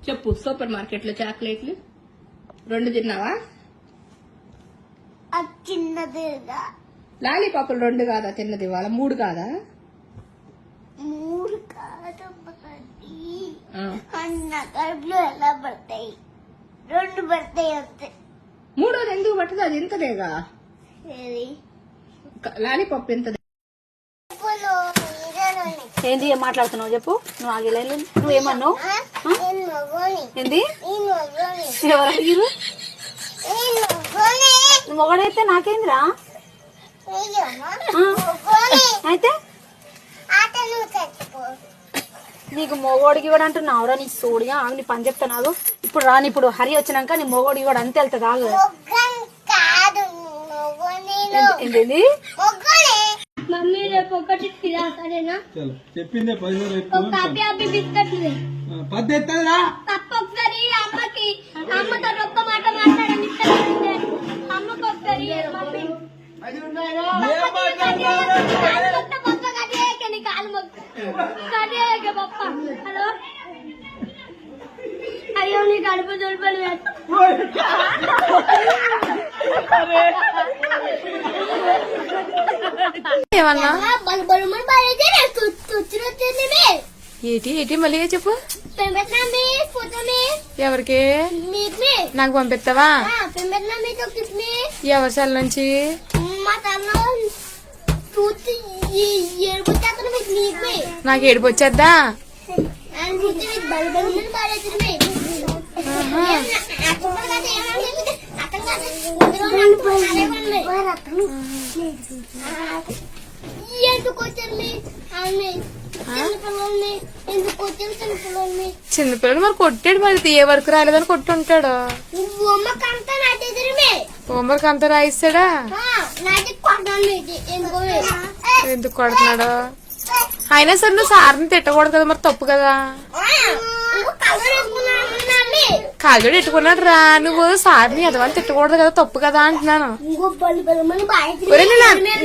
చెప్పు. Super market లో చాక్లెట్లు 2 తిన్నావా? చిన్నది లాలీపాపులు 2 కాదా తిన్నది? వాళ్ళ 3 కాదా? 3 కాదు అన్న కడుపులో ఎలా పడతాయి? 2 పడతాయి అంతే. 3 ఎందుకు పట్టదు? అది ఎంతలేగా లాలీపాప్ ఎంతది? ఏంది ఏం మాట్లాడుతున్నావు చెప్పు. నువ్వు ఆగేలా నువ్వేమన్నావు? ఏంది ఎవరు అడిగిరు? నువ్వు మొగడైతే నాకేందిరా? అయితే నీకు మొగోడికి కూడా అంటున్నావురా? నీ సోడిగా ఆగు, నీ పని చెప్తా నాకు. ఇప్పుడు రాని, ఇప్పుడు హరి వచ్చినాక నీ మొగోడికి కూడా అంతే వెళ్తుంది. ఆగు. ఏంటి మమ్మీ రేపు ఒకటి సరేనా? చెప్పిందే 10 ఒక కాపీ బిస్కెట్లు పద్దు ఎత్తదా? పప్పు ఒకసారి అమ్మకి, అమ్మతో ఒక్క మాట మాట్లాడండి. అమ్మకి ఒకసారి మమ్మీ హలో అయ్యో నీ కడుపు దుర్బలి ఏమన్నా ఏటి ఏటి మళ్ళీ చెప్పు. ఎవరికి? నాకు పంపిస్తావా? ఎవరి సెల్ నుంచి? నాకు ఏడుపు వచ్చేద్దా? చిన్నపిల్లలు మరి కొట్టాడు, మరి ఏ వరకు రాలేదని కొట్టుంటాడు. హోంవర్క్ అంతా రాయిస్తాడా? ఎందుకు కొడుతున్నాడు? అయినా సరే నువ్వు సార్ని తిట్టకూడదు కదా, మరి తప్పు కదా. కాజోడు ఎట్టుకున్నాడు రా, నువ్వు సార్ని ఎదవని తిట్టకూడదు కదా, తప్పు కదా అంటున్నాను.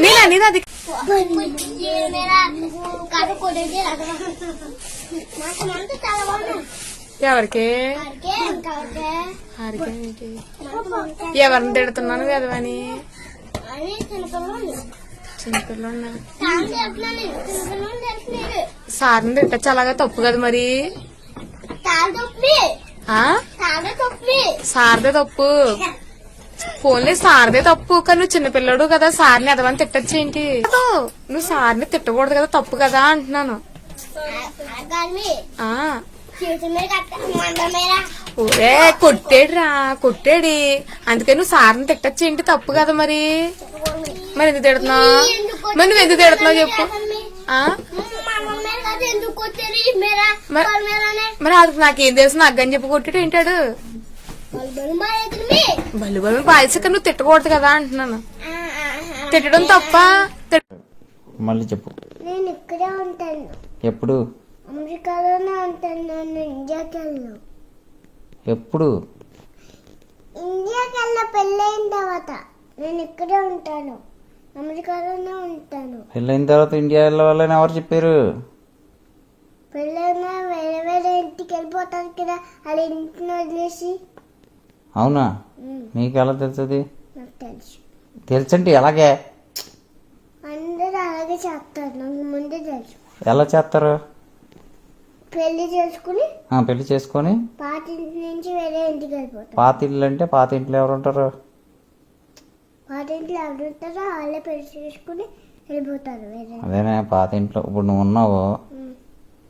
నేను అనేది అది ఎవరికి? ఎవరిని తిడుతున్నాను ఎదవని? చిన్నపిల్లలు సార్ని తిట్టచ్చు, అలాగా తప్పు కదా మరి. సార్దే తప్పు, ఫోన్లే సార్దే తప్పు. కానీ నువ్వు చిన్నపిల్లడు కదా, సార్ని ఎదవని తిట్టచ్చు ఏంటి? నువ్వు సార్ని తిట్టకూడదు కదా, తప్పు కదా అంటున్నాను. ఓరే కొట్టాడు రా, కొట్టాడు. అందుకని నువ్వు సార్ని తిట్టచ్చు ఏంటి? తప్పు కదా మరి. మరి ఎందుకు తిడుతున్నావు? మరి నువ్వు ఎందుకు తిడుతున్నావు చెప్పు. మరి అది నాకేం తెలుసు, నాకని చెప్పి కొట్టాడు ఏంటాడు? బలు బలు పాయసక నువ్వు తిట్టకూడదు కదా అంటున్నాను. తిట్టడం తప్ప? మళ్ళీ చెప్పు. నేను ఇక్కడే ఉంటాను. ఎప్పుడు? అమెరికాలోనే ఉంటాను. నన్ను ఇండియాకి వెళ్ళను. ఎప్పుడు? ఇండియాకి వెళ్ళ పెళ్ళైన తర్వాత నేను ఇక్కడే ఉంటాను, అమెరికాలోనే ఉంటాను. పెళ్ళైన తర్వాత ఇండియా వెళ్ళవాలని ఎవరు చెప్పారు? పెళ్ళైనా వేరే వేరే ఇంటికి వెళ్ళిపోతాను కదా, అలా ఇంటిని వదిలేసి. అవునా? నీకు ఎలా తెలుస్తుంది? నాకు తెలుసు. తెలుసండి ఎలాగే? అందరూ అలాగే చేస్తారు, నాకు ముందే తెలుసు. ఎలా చేస్తారు? పెళ్లి చేసుకుని పెళ్లి చేసుకొని పాత ఇంటి నుంచి వేరే ఇంటికి వెళ్ళిపోతారు. పాత ఇల్లు అంటే పాత ఇంట్లో ఎవరు ఉంటారు? పాత ఇంట్లో ఎవరు ఉంటారో వాళ్ళే పెళ్లి చేసుకుని వెళ్ళిపోతారు వేరే. అదేనే పాత ఇంట్లో. ఇప్పుడు నువ్వు ఉన్నావు,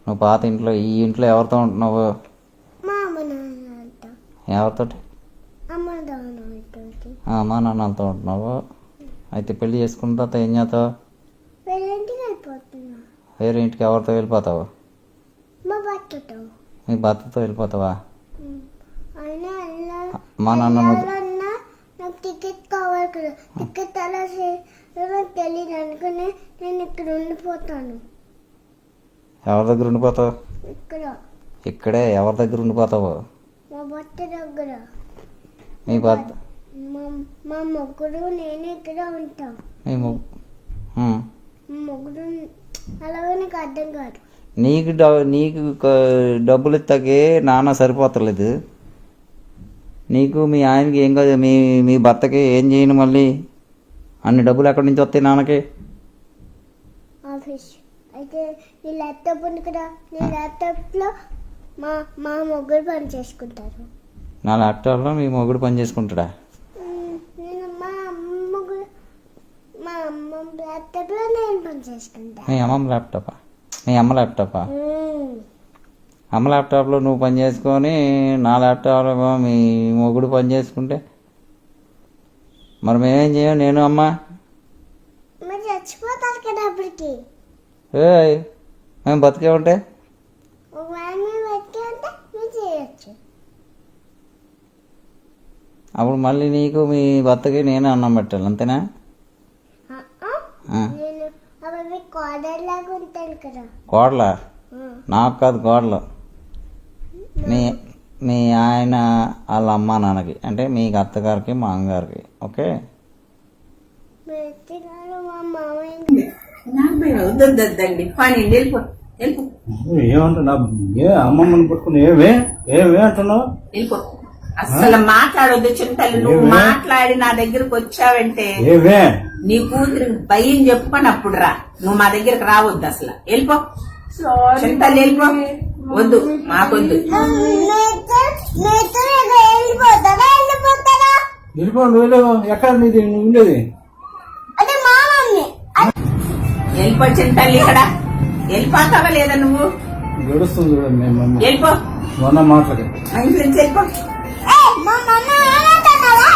నువ్వు పాత ఇంట్లో, ఈ ఇంట్లో ఎవరితో ఉంటున్నావు? మా అమ్మ నాన్నతో. ఎవరితోటి? అమ్మ నాన్నతో. అమ్మా నాన్నలతో ఉంటున్నావు. అయితే పెళ్లి చేసుకున్న తర్వాత ఏం చేస్తావు? వేరే ఇంటికి వెళ్ళిపోతున్నా. వేరే ఇంటికి ఎవరితో వెళ్ళిపోతావు? మా భర్తతో. మీ భర్తతో వెళ్ళిపోతావా? అయినా మా నాన్న నాకు టికెట్ కావాలి కదా, టికెట్ అలా నాకు తెలియదు అనుకుని నేను ఇక్కడ ఉండిపోతాను. ఎవరి దగ్గర ఉండిపోతావు? ఇక్కడ. ఇక్కడే ఎవరి దగ్గర ఉండిపోతావు? మా భర్త దగ్గర. మీ భర్త? మా ముగ్గురు నేను ఇక్కడ ఉంటాం. మీ ముగ్గురు అలాగే నాకు అర్థం కాదు. నీకు డబ్బులు ఇస్తాకే నాన్న సరిపోతలేదు. నీకు మీ ఆయనకి ఏం కాదు, మీ భర్తకి ఏం చేయను మళ్ళీ అన్ని డబ్బులు ఎక్కడి నుంచి వస్తాయి నాన్నకి? ఆఫీస్ అయితే నీ ల్యాప్టాప్ ఉంది కదా, నీ ల్యాప్టాప్లో మా మా ముగ్గురు పని చేసుకుంటారు. నా ల్యాప్టాప్లో మీ మొగుడు పని చేసుకుంటాడా? నేను మా అమ్మ ల్యాప్టాప్లో నేను పని చేసుకుంటా. మీ అమ్మ ల్యాప్టాపా? మీ అమ్మ ల్యాప్టాపా? అమ్మ ల్యాప్టాప్లో నువ్వు పని చేసుకొని నా ల్యాప్టాప్లో మీ మొగుడు పని చేసుకుంటే మరి మేమేం చేయం? నేను అమ్మ మరి చచ్చిపోతారు కదా అప్పటికి. మేము బతికే ఉంటే ఒకవేళ మేము బతికే ఉంటే మీరు చేయొచ్చు. అప్పుడు మళ్ళీ నీకు మీ భర్తకి నేను అన్నం పెట్టాలి, అంతేనా? నేను అప్పుడు మీకు కోడర్ లాగా ఉంటాను కదా. కోడలా? నాకు కాదు కోడలు, మీ ఆయన వాళ్ళ అమ్మ నాన్నకి, అంటే మీ అత్తగారికి మా అమ్మగారికి. ఓకే? మా అత్తగారు మా మామయ్య వద్దండి పని వెళ్ళిపో వెళ్ళిపో ఏమంటున్నా? అమ్మమ్మని పట్టుకుని ఏమే ఏమే అంటున్నావు? వెళ్ళిపో. అసలు మాట్లాడొద్దు చింతలు. నువ్వు మాట్లాడి నా దగ్గరకు వచ్చావంటే ఏమే నీ కూతురికి భయం చెప్పుకొని అప్పుడు రా. నువ్వు మా దగ్గరకు రావద్దు అసలు. వెళ్ళిపో చింతలు, వెళ్ళిపో. వద్దు, మాకొద్దు. వెళ్ళిపో. నువ్వు ఎక్కడ నీది నువ్వు ఉండేది? అదే మా మమ్మీ. వెళ్ళిపో చింతలు. ఇక్కడ వెళ్ళిపోతావా లేదా నువ్వు? గడుస్తుంది చూడండి మేము మమ్మీ వెళ్ళిపో. మొన్న మాటలకి మా ఇంటి నుంచి వెళ్ళిపో. మా మమ్మీ ఏమంటున్నావా?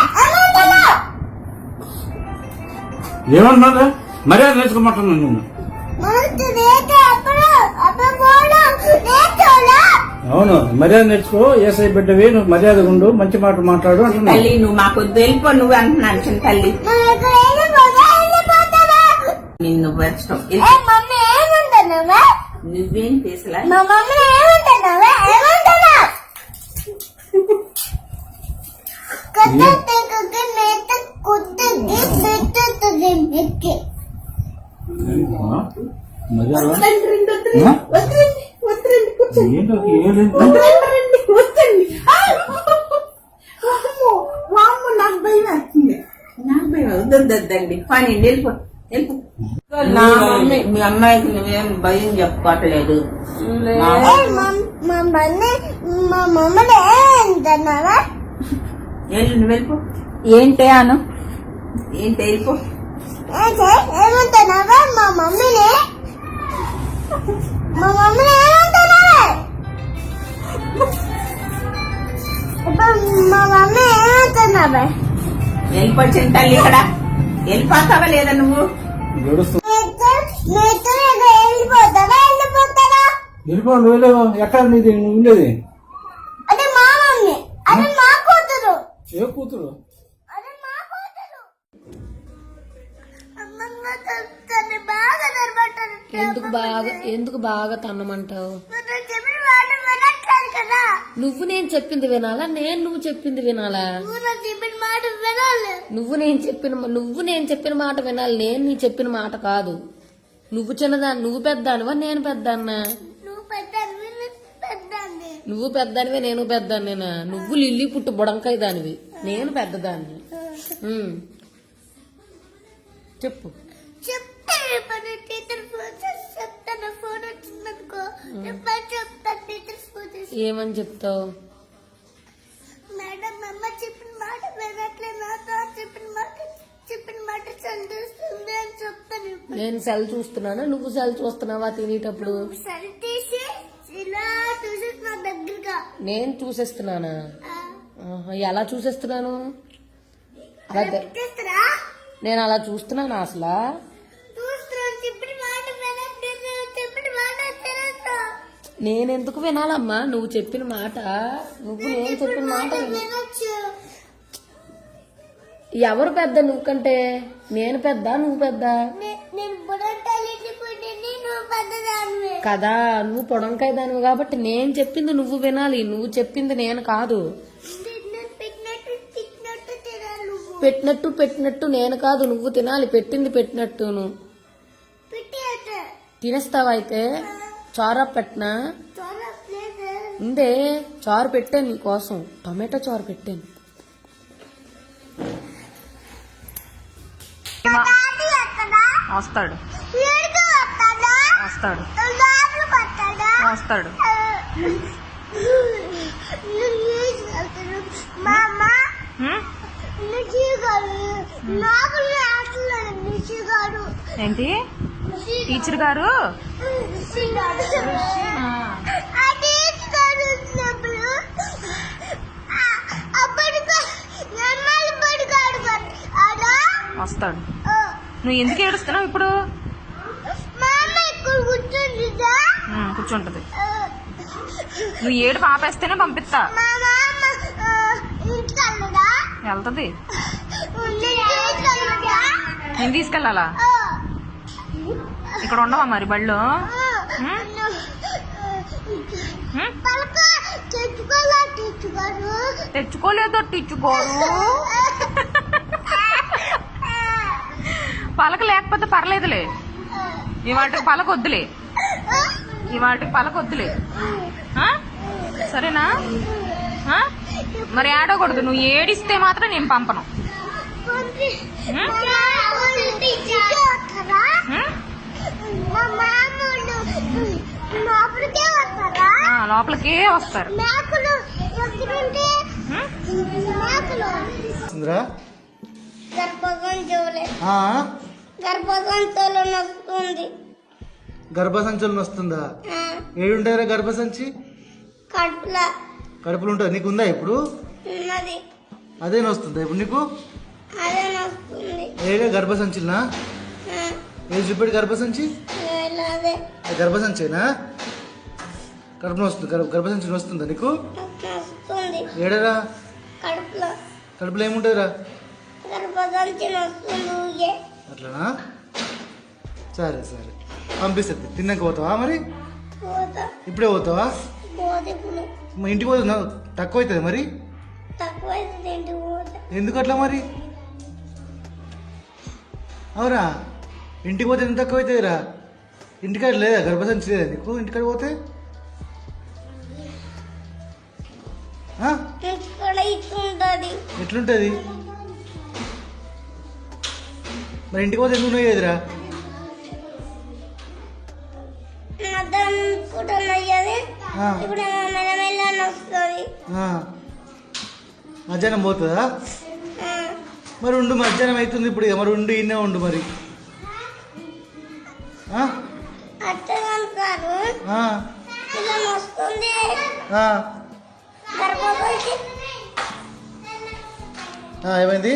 ఏమంటున్నా? మర్యాద నేర్చుకోమంటున్నాను నేను. అవును, మర్యాద నేర్చుకో. ఏసై బిడ్డవి, నువ్వు మర్యాద ఉండు, మంచి మాట మాట్లాడు అంటున్నా. తల్లి నువ్వు మాకొద్దు, వెళ్ళిపో. నువ్వు అంటున్నాను చింతల్లి. నిన్ను వచ్చడం నువ్వేం తీసులా? మర్యాద ఏంటో నాకు భయం వేస్తుంది. నాకు భయం. వద్దండి పని వెళ్ళిపో వెళ్ళిపో. మీ అమ్మాయికి నువ్వేం భయం చెప్పుకోవట్లేదు. మా మమ్మల్ని ఏమంటున్నావా? నువ్వు వెళ్ళిపో. ఏంటి అను? ఏంటి వెళ్ళిపో. ఏమంటున్నావా? మా మమ్మీని ఏమంటున్నావా? మా మమ్మీ ఏమంటున్నావా? వెళ్ళిపో చింతల్లి. ఇక్కడ వెళ్ళిపోతావా లేదా నువ్వు? వెళ్ళిపో. నువ్వు ఎక్కడ నీది నువ్వు ఉండేది? అదే మా మమ్మీ. అదే మా కూతురు. ఏ కూతురు? అదే మా కూతురు. అమ్మంగా చెప్తాను బాగా నిలబడ్డాను. ఎందుకు బాగా తన్నమంటావు? చెప్పిన వాళ్ళు వినట్లేదు కదా. నువ్వు నేను చెప్పింది వినాలా, నేను నువ్వు చెప్పింది వినాలా? నువ్వు నాకు చెప్పిన మాట వినాలి. నువ్వు నేను చెప్పిన మాట వినాలి, నేను నీ చెప్పిన మాట కాదు. నువ్వు చిన్నదాన్ని, నువ్వు పెద్దానివా నేను పెద్దాన్నా? నువ్వు పెద్దానివి, పెద్దాన్ని. నువ్వు పెద్దానివే నేను పెద్దాన్నేనా? నువ్వు లిల్లీ పుట్టు బుడంకాయ దానివి, నేను పెద్దదాన్ని. చెప్పు. చెప్తాను టీచర్ ఫోన్ చేసి చెప్తాను. ఫోన్ వచ్చిందనుకో చెప్తాను టీచర్ ఫోన్ చేసి. ఏమని చెప్తావు? మేడం అమ్మ చెప్పిన మాట వినట్లేదు, నాతో చెప్పిన మాట చదివిస్తుంది అని చెప్తాను. నేను సెల్ చూస్తున్నానా, నువ్వు సెల్ చూస్తున్నావా తినేటప్పుడు? సరి తీసి ఇలా చూసేస్తున్నా దగ్గరగా. నేను చూసేస్తున్నానా? ఎలా చూసేస్తున్నాను? పెట్టేస్తారా? నేను అలా చూస్తున్నాను అసలు? చూస్తున్నాను. చెప్పిన మాట వినట్లేదు, చెప్పిన మాట తినట్లేదు. నేనెందుకు వినాలమ్మా నువ్వు చెప్పిన మాట? నేను చెప్పిన మాట వినొచ్చు. ఎవరు పెద్ద నువ్వు కంటే? నేను పెద్ద నువ్వు పెద్ద నేను బుడంటాలి నువ్వు పెద్దదానివే కదా? నువ్వు పొడంకాయ దానివి కాబట్టి నేను చెప్పింది నువ్వు వినాలి, నువ్వు చెప్పింది నేను కాదు. పెట్టినట్టు నేను కాదు, నువ్వు తినాలి. పెట్టింది పెట్టినట్టును. తినేస్తావా అయితే? చారు పెట్టనా? ఉందే చారు పెట్టాను నీకోసం, టొమాటో చారు పెట్టాను. వస్తాడు వస్తాడు వస్తాడు. ఏంటి టీచర్ గారు? వస్తాడు. నువ్వు ఎందుకు ఏడుస్తున్నావు ఇప్పుడు? కూర్చుంటది. నువ్వు ఏడు పాపేస్తేనే పంపిస్తా. వెళ్తది. నేను తీసుకెళ్ళాలా? ఇక్కడ ఉండవా మరి బళ్ళు? తెచ్చుకోలేదో తెచ్చుకోరు. పలక లేకపోతే పర్లేదులే, ఇవాటికి పలకొద్దులే, ఇవాటికి పలకొద్దులే. సరేనా? మరి ఏడకూడదు. నువ్వు ఏడిస్తే మాత్రం నేను పంపను. లోపలికే వస్తారు. గర్భసంచులు వస్తుందా? ఏడుంటారా గర్భసంచి? కడుపులు ఉంటుంది. నీకు ఉందా ఇప్పుడు? అదే వస్తుందా ఇప్పుడు నీకు? ఏడా గర్భసంచులనా? ఏది చూపెట్టి గర్భసంచి? గర్భసంచేనా? కడుపులో వస్తుంది. గర్భసంచి వస్తుందా నీకు? ఏడరా? కడుపులో ఏముంటుందిరా? అట్లనా? సరే సరే పంపిస్తుంది. తిన్నాక పోతావా మరి? ఇప్పుడే పోతావా? ఇంటికి పోతున్నా తక్కువ అవుతుంది మరి. ఎందుకు అట్లా మరి? అవునా? ఇంటికి పోతే ఎంత తక్కువ అవుతుందిరా? ఇంటికాడ లేదా గర్భసంచి లేదా నీకు? ఇంటికాడ పోతే ఎట్లుంటది మరి? ఇంటికి పోతే ఎందుకు నొయ్యేదిరా? మధ్యాహ్నం పోతుందా? మరి ఉండు, మధ్యాహ్నం అవుతుంది ఇప్పుడు. మరి ఉండు, ఇన్నే ఉండు మరి. ఏమైంది?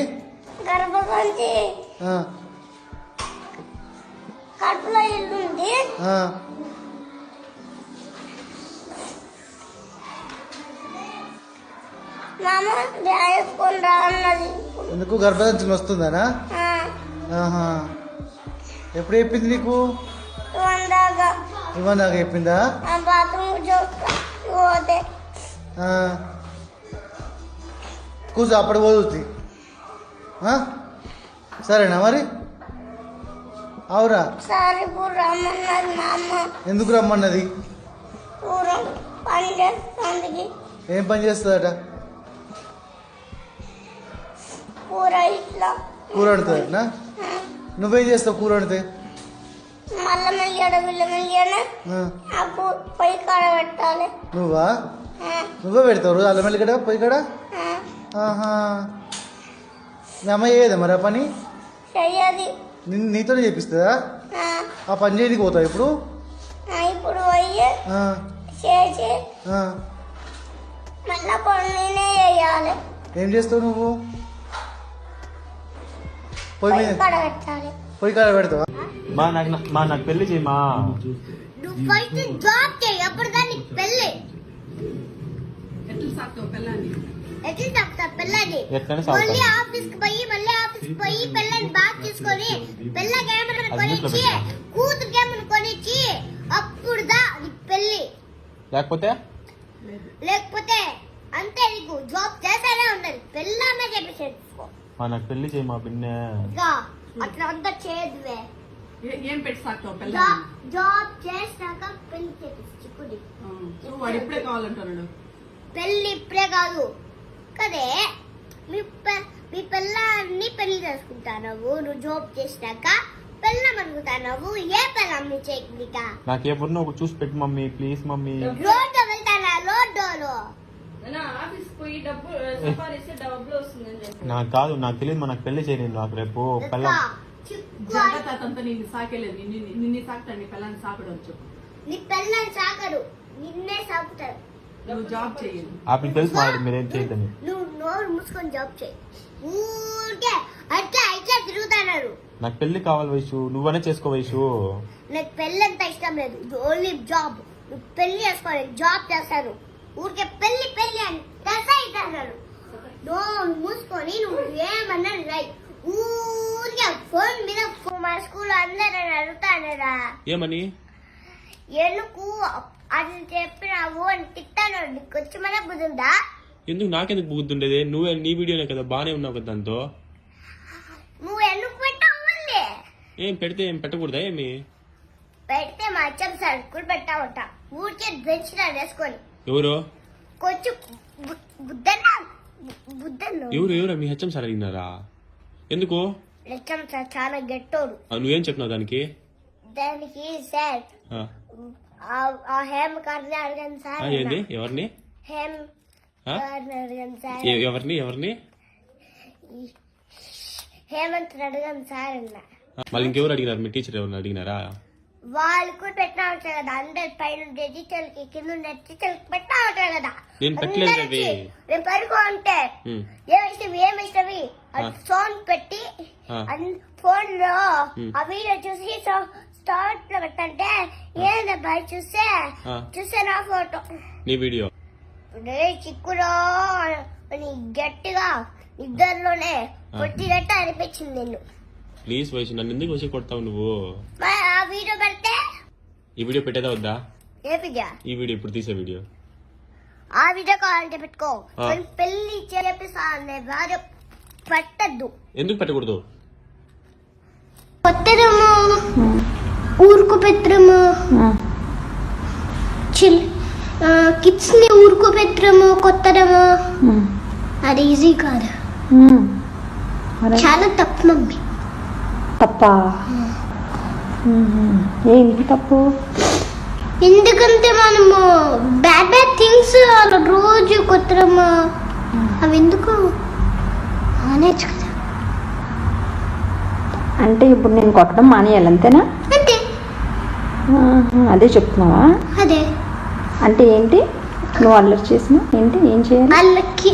కడుపులో ఇల్లుంది. ఎందుకు గర్భసంచులు వస్తుందనా? ఎప్పుడు చెప్పింది నీకు? ఇవ్వని దాకా చెప్పిందా? కూర్చో, అప్పుడు పోతుంది. సరేనా మరి? అవురా? ఎందుకు రమ్మన్నది? ఏం పని చేస్తుందట? కూర వండుతుందటనా? నువ్వేం చేస్తావు కూర వండితే? నువ్వా? నువ్వే పెడతావు రోజు అల్లం వెల్లిగడ్డ పొయ్యి కాడ? మీ అమ్మ చేయదా మరి ఆ పని? నీతోనే చేపిస్తుందా? ఆ పని చేయడానికి పోతావు ఇప్పుడు? ఏం చేస్తావు నువ్వు? పొయ్యి మీద పొయ్యి కాడ పెడతావా? నాకు పెళ్లి చేయమా. నువ్వైతే జాబ్ చేయి, అప్పుడు కానీ పెళ్ళి. ఎట్లా చెప్తా పెళ్ళని? మళ్ళీ ఆఫీస్కి పోయి పెళ్ళని బాగా తీసుకొని పెళ్ళకి ఏమైనా కొనిచ్చి కూతురికి ఏమైనా కొనిచ్చి అప్పుడుదా నీకు పెళ్ళి. లేకపోతే అంతే, నీకు జాబ్ చేసేనే ఉండాలి. పెళ్ళామే చెప్పేసుకో. నాకు పెళ్లి చేయమా పిన్న. అట్లా అంతా చేయదువే. ఏం పెట్టి సాగుతావు పిల్ల జాబ్ చేసినాక పెళ్లి చేపించుకుని వాడు ఇప్పుడే కావాలంటున్నాడు. పెళ్లి ఇప్పుడే కాదు కదే మీ పిల్లాన్ని పెళ్లి చేసుకుంటావు నువ్వు జాబ్ చేసినాక పెళ్ళం అనుకుంటావు. ఏ పెళ్ళం చేయక నాకేమన్నా ఒక చూసి పెట్టు మమ్మీ, ప్లీజ్ మమ్మీ. రోడ్డు వెళ్తానా రోడ్డులో ఆఫీస్ పోయి డబ్బు సంపాదిస్తే డబ్బులు వస్తుందని చెప్పి నాకు కాదు, నాకు తెలియదు. నాకు పెళ్లి చేయలేదు. నాకు రేపు పిల్ల జంట తాతంతా నిన్ను సాకేలేదు. నిన్ను సాకుతాడు నీ పిల్లని సాకడం వచ్చు. నీ పిల్లని సాకరు నిన్నే సాకుతారు. నువ్వు జాబ్ చేయదు. ఆపిల్ తెలుసు మాట్లాడు మీరేం చేయదని. నువ్వు నోరు మూసుకొని జాబ్ చేయి. ఊరికే అట్లా ఇట్లా తిరుగుతున్నారు. నాకు పెళ్లి కావాలి వయసు, నువ్వనే చేసుకో వయసు. నాకు పెళ్లి అంత ఇష్టం లేదు. Only job. నువ్వు పెళ్లి చేసుకోవాలి, జాబ్ చేస్తారు. ఊరికే పెళ్లి పెళ్లి అని తెసాయితున్నారు. నోరు మూసుకొని నువ్వు ఏమన్నా రై. ఊరికే ఫోన్ మీద మా స్కూల్ అందరూ అడుగుతానరా ఏమని ఎందుకు అది చెప్పినావు అని తిట్టాను. నీకు వచ్చి మన బుద్ధుందా? ఎందుకు నాకెందుకు బుద్ధుండేది? నువ్వే నీ వీడియోనే కదా, బానే ఉన్నావు కదా దాంతో. నువ్వు ఎందుకు పెట్టావు? మళ్ళీ ఏం పెడితే ఏం పెట్టకూడదా? ఏమి పెడితే మా అచ్చం సార్ కూడా పెట్టావట. ఊరికే బెంచ్ వేసుకొని ఎవరు కొంచెం బుద్ధన్నా ఎవరు ఎవరు మీ హెచ్ఎం సార్ అడిగినారా? ఎందుకు? లెచ్చం సార్ చాలా గట్టోడు. నువ్వేం చెప్పినావు దానికి? దానికి సార్ ఆ హేమ కార్ని అడగండి సార్. ఏంది? ఎవరిని? హేమ కార్ని అడగండి సార్. ఎవరిని? హేమంత్ అడగండి సార్ అన్న. మళ్ళీ ఇంకెవరు అడిగినారు? మీ టీచర్ ఎవరు అడిగినారా? వాళ్ళు కూడా పెట్టినా ఉంటారు కదా. అందరి పైన టీచర్లకి కింద టీచర్లకి పెట్టినా ఉంటారు కదా. నేను పెట్టలేదు రవి. నేను పరుగు అంటే ఏమిష్టవి సౌండ్ పెట్టి ఫోన్ లో ఆ వీడియో చూసి స్టార్ట్ లో పెట్టంటే ఏందబ్బా చూసే నా ఫోటో నీ వీడియో చిక్కులో గట్టిగా ఇద్దరిలోనే కొట్టినట్టు అనిపించింది నిన్ను. ప్లీజ్ వయసు, నన్ను ఎందుకు వచ్చి కొడతావు నువ్వు? ఆ వీడియో పెడితే ఈ వీడియో పెట్టేదా వద్దా? ఏ వీడియో? ఈ వీడియో ఇప్పుడు తీసే వీడియో. ఆ వీడియో కావాలంటే పెట్టుకో. పెళ్లి చేపిస్తా భార్య పెట్టద్దు. ఎందుకు పెట్టకూడదు? కొత్తరము ఊరుకు పెత్తరము కిడ్స్ ని ఊరుకు పెత్తరము కొత్తరము అది ఈజీ కాదు. చాలా తప్పు మమ్మీ. తప్పా? ఏంటి తప్పు? ఎందుకంటే మనము బ్యాడ్ థింగ్స్ రోజు కొత్తరము అవి ఎందుకు మానేచ్చు కదా. అంటే ఇప్పుడు నేను కొట్టడం మానేయాలి అంతేనా? అంతే. అదే చెప్తున్నావా? అదే. అంటే ఏంటి నువ్వు అల్లరి చేసిన ఏంటి? ఏం చేయాలి? వాళ్ళకి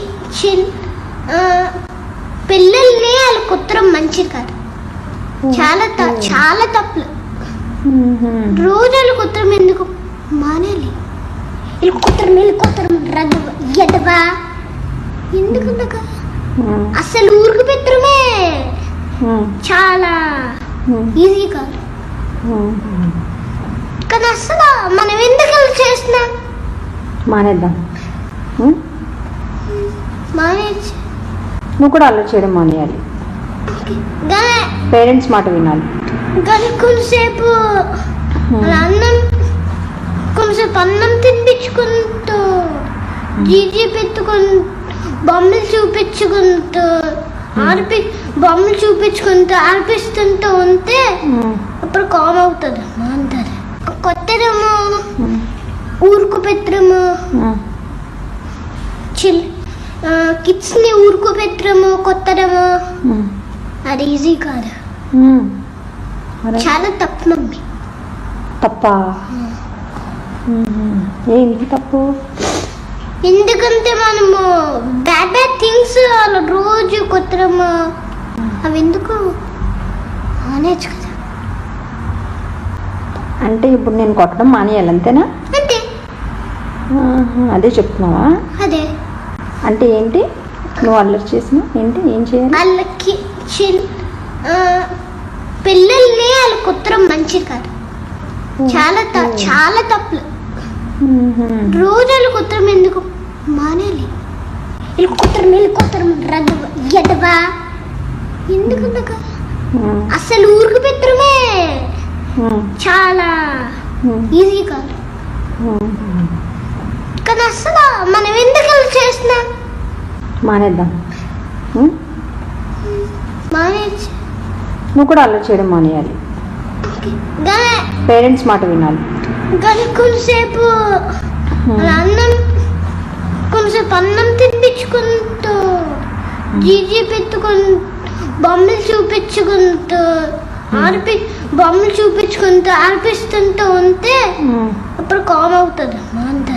పిల్లల్ని వాళ్ళ కుత్తరం మంచిది కాదు. చాలా తప్పులు. రోజు వాళ్ళ కుత్తరం ఎందుకు మానేయాలి? వీళ్ళు కుత్తరం రద్దు ఎదవా ఎందుకు? అసలు ఊరికి పెత్తరమే చాలా ఈజీ కాదు. కానీ అసలు మనం ఎందుకు చేస్తున్నాం? మానేద్దాం. మానేసి నువ్వు కూడా అల్లరి చేయడం మానేయాలి. పేరెంట్స్ మాట వినాలి. కానీ కొంతసేపు అన్నం తినిపించుకుంటూ జీజీ పెట్టుకుంటూ బొమ్మలు చూపించుకుంటూ ఆర్పిస్తుంటూ ఉంటే అప్పుడు కామ్ అవుతుంది అంటారు. కొత్తదేమో ఊరుకు పెత్తరము కిడ్స్ ని ఊరుకు పెత్తరము కొత్తదేమో అది ఈజీ కాదు. చాలా తప్పు మమ్మీ. తప్పా? ఏంటి తప్పు? ఎందుకంటే మనము బ్యాడ్ థింగ్స్ రోజు కొత్తరము అవి ఎందుకు మానేచ్చు కదా. అంటే ఇప్పుడు నేను కొట్టడం మానేయాలి అంతేనా? అంతే. అదే చెప్తున్నావా? అదే. అంటే ఏంటి నువ్వు అల్లరి చేసిన ఏంటి? ఏం చేయాలి? వాళ్ళకి పిల్లల్ని వాళ్ళ కుత్తరం మంచిది కాదు. చాలా తప్పులు. రోజు వాళ్ళ కుత్తరం ఎందుకు మానేయాలి? వీళ్ళు కుత్తరం రద్దు ఎదవా ఎందుకు? అసలు ఊరికి పెత్తరమే చాలా ఈజీ కాదు. కానీ అసలు మనం ఎందుకు ఇలా చేస్తున్నాం? మానేద్దాం. మానేసి నువ్వు కూడా అల్లరి చేయడం మానేయాలి. పేరెంట్స్ మాట వినాలి. కానీ కొంతసేపు అన్నం తినిపించుకుంటూ జీజీ పెట్టుకుంటూ బొమ్మలు చూపించుకుంటూ ఆర్పిస్తుంటూ ఉంటే అప్పుడు కామ్ అవుతుంది అంత.